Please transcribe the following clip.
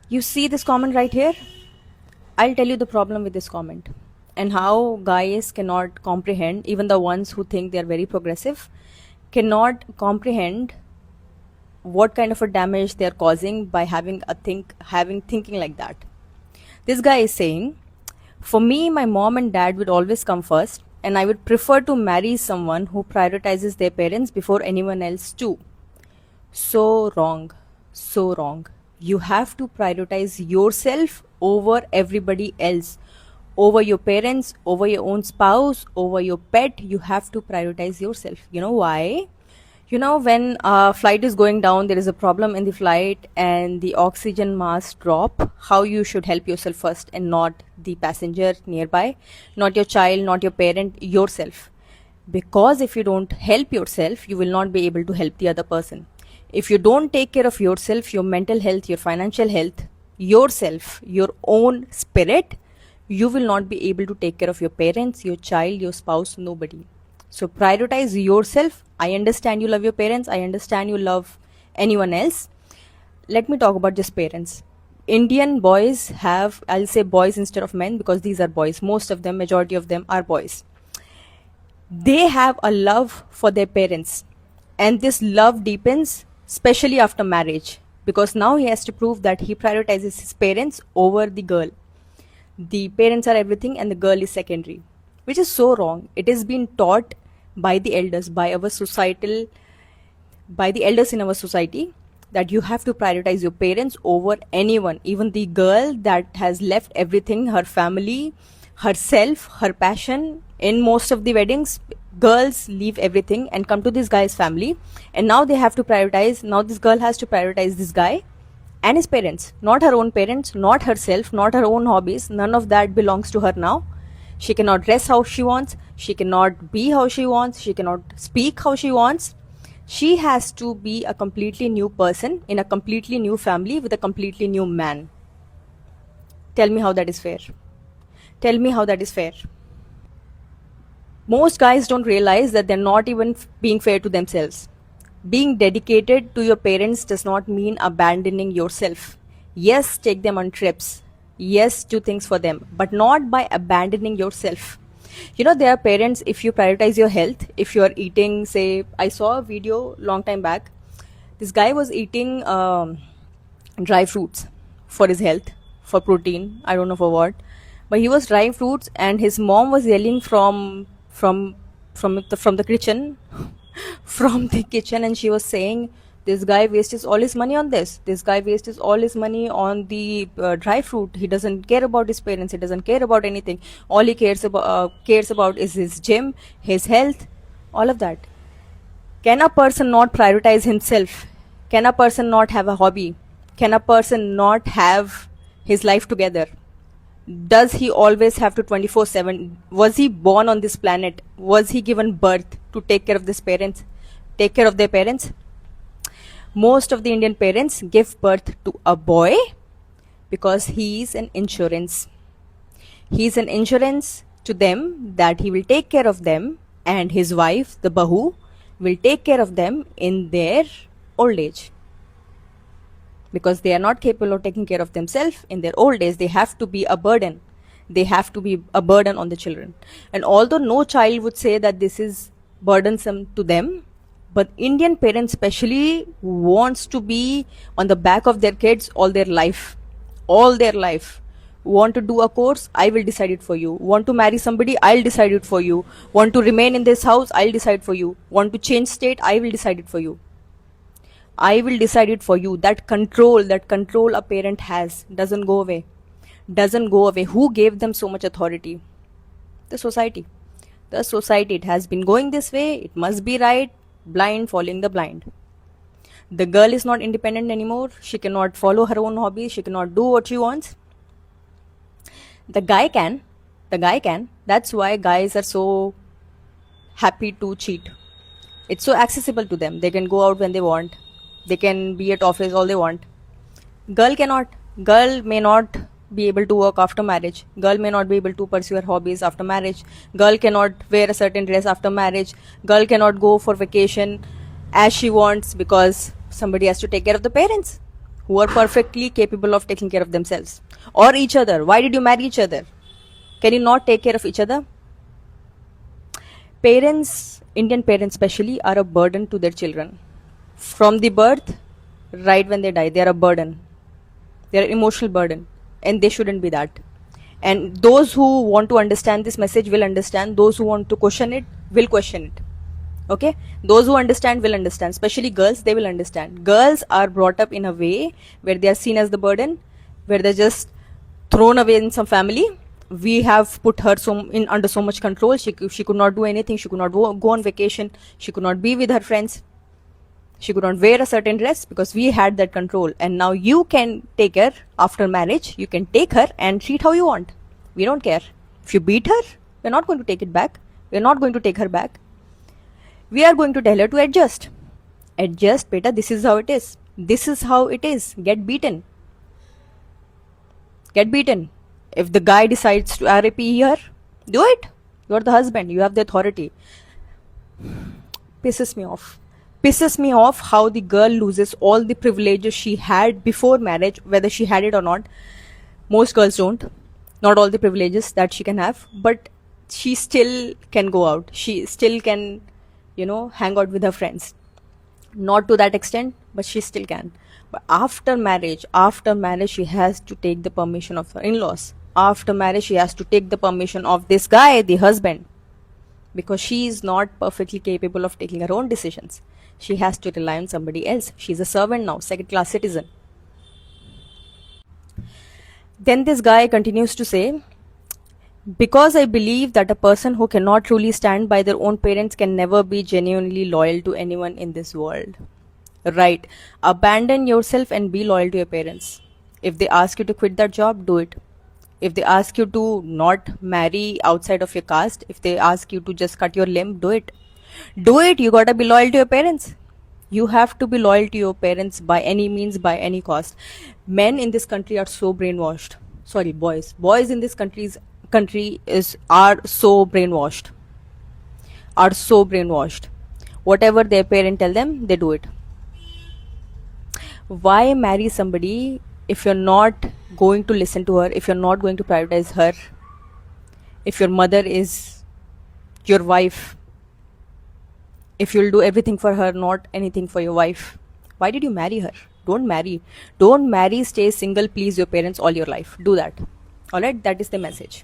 You see this comment right here? I'll tell you the problem with this comment and how guys cannot comprehend, even the ones who think they are very progressive, cannot comprehend what kind of a damage they are causing by having thinking like that. This guy is saying, for me, my mom and dad would always come first, and I would prefer to marry someone who prioritizes their parents before anyone else too. So wrong. So wrong. You have to prioritize yourself over everybody else. Over your parents, over your own spouse, over your pet. You have to prioritize yourself. You know why? When a flight is going down, there is a problem in the flight and the oxygen mask drop, how you should help yourself first and not the passenger nearby, not your child, not your parent, yourself. Because if you don't help yourself, you will not be able to help the other person. If you don't take care of yourself, your mental health, your financial health, yourself, your own spirit, you will not be able to take care of your parents, your child, your spouse, nobody. So prioritize yourself. I understand you love your parents. I understand you love anyone else. Let me talk about just parents. Indian boys have, I'll say boys instead of men because these are boys. Most of them, majority of them are boys. They have a love for their parents. And this love deepens, especially after marriage. Because now he has to prove that he prioritizes his parents over the girl. The parents are everything and the girl is secondary, which is so wrong. It is being taught by the elders, by the elders in our society, that you have to prioritize your parents over anyone, even the girl that has left everything, her family, herself, her passion. In most of the weddings, girls leave everything and come to this guy's family, and now they have to prioritize. Now this girl has to prioritize this guy and his parents, not her own parents, not herself, not her own hobbies. None of that belongs to her now. She cannot dress how she wants. She cannot be how she wants. She cannot speak how she wants. She has to be a completely new person in a completely new family with a completely new man. Tell me how that is fair. Tell me how that is fair. Most guys don't realize that they're not even being fair to themselves. Being dedicated to your parents does not mean abandoning yourself. Yes, take them on trips. Yes, do things for them, but not by abandoning yourself. There are parents, if you prioritize your health, if you are eating, say, I saw a video long time back. This guy was eating dry fruits for his health, for protein, I don't know for what. But he was drying fruits and his mom was yelling from the kitchen from the kitchen, and she was saying, this guy wastes all his money on this guy wastes all his money on the dry fruit. He doesn't care about his parents, he doesn't care about anything. All he cares about is his gym, his health, all of that. Can a person not prioritize himself? Can a person not have a hobby? Can a person not have his life together? Does he always have to 24/7? Was he born on this planet? Was he given birth to take care of take care of their parents? Most of the Indian parents give birth to a boy because he is an insurance. He is an insurance to them that he will take care of them, and his wife, the bahu, will take care of them in their old age. Because they are not capable of taking care of themselves in their old age, they have to be a burden. They have to be a burden on the children. And although no child would say that this is burdensome to them, but Indian parents especially wants to be on the back of their kids all their life. All their life. Want to do a course? I will decide it for you. Want to marry somebody? I'll decide it for you. Want to remain in this house? I'll decide for you. Want to change state? I will decide it for you. I will decide it for you. That control a parent has doesn't go away. Doesn't go away. Who gave them so much authority? The society. The society. It has been going this way. It must be right. Blind following the blind. The girl is not independent anymore. She cannot follow her own hobbies. She cannot do what she wants. The guy can. That's why guys are so happy to cheat. It's so accessible to them. They can go out when they want. They can be at office all they want. Girl cannot. Girl may not be able to work after marriage. Girl may not be able to pursue her hobbies after marriage. Girl cannot wear a certain dress after marriage. Girl cannot go for vacation as she wants because somebody has to take care of the parents. who are perfectly capable of taking care of themselves or each other. Why did you marry each other? Can you not take care of each other? Parents, Indian parents especially, are a burden to their children. From the birth, right when they die, they are a burden. They are an emotional burden, and they shouldn't be that. And those who want to understand this message will understand. Those who want to question it will question it. Okay? Those who understand will understand. Especially girls, they will understand. Girls are brought up in a way where they are seen as the burden, where they're just thrown away in some family. We have put her under so much control. She could not do anything. She could not go on vacation. She could not be with her friends. She could not wear a certain dress because we had that control. And now you can take her after marriage. You can take her and treat how you want. We don't care. If you beat her, we're not going to take it back. We're not going to take her back. We are going to tell her to adjust. Adjust, beta. This is how it is. This is how it is. Get beaten. Get beaten. If the guy decides to RAP her, do it. You're the husband. You have the authority. Pisses me off. Pisses me off how the girl loses all the privileges she had before marriage, whether she had it or not. Most girls don't. Not all the privileges that she can have, but she still can go out. She still can, hang out with her friends. Not to that extent, but she still can. But after marriage, she has to take the permission of her in-laws. After marriage, she has to take the permission of this guy, the husband, because she is not perfectly capable of taking her own decisions. She has to rely on somebody else. She's a servant now, second-class citizen. Then this guy continues to say, because I believe that a person who cannot truly stand by their own parents can never be genuinely loyal to anyone in this world. Right. Abandon yourself and be loyal to your parents. If they ask you to quit that job, do it. If they ask you to not marry outside of your caste, if they ask you to just cut your limb, do it. Do it. You gotta be loyal to your parents. You have to be loyal to your parents by any means, by any cost. Men in this country are so brainwashed. Sorry, boys. Boys in this country are so brainwashed. Are so brainwashed. Whatever their parent tell them, they do it. Why marry somebody if you're not going to listen to her, if you're not going to prioritize her, if your mother is your wife, if you'll do everything for her, not anything for your wife? Why did you marry her? Don't marry. Don't marry, stay single, please your parents all your life. Do that. Alright, that is the message.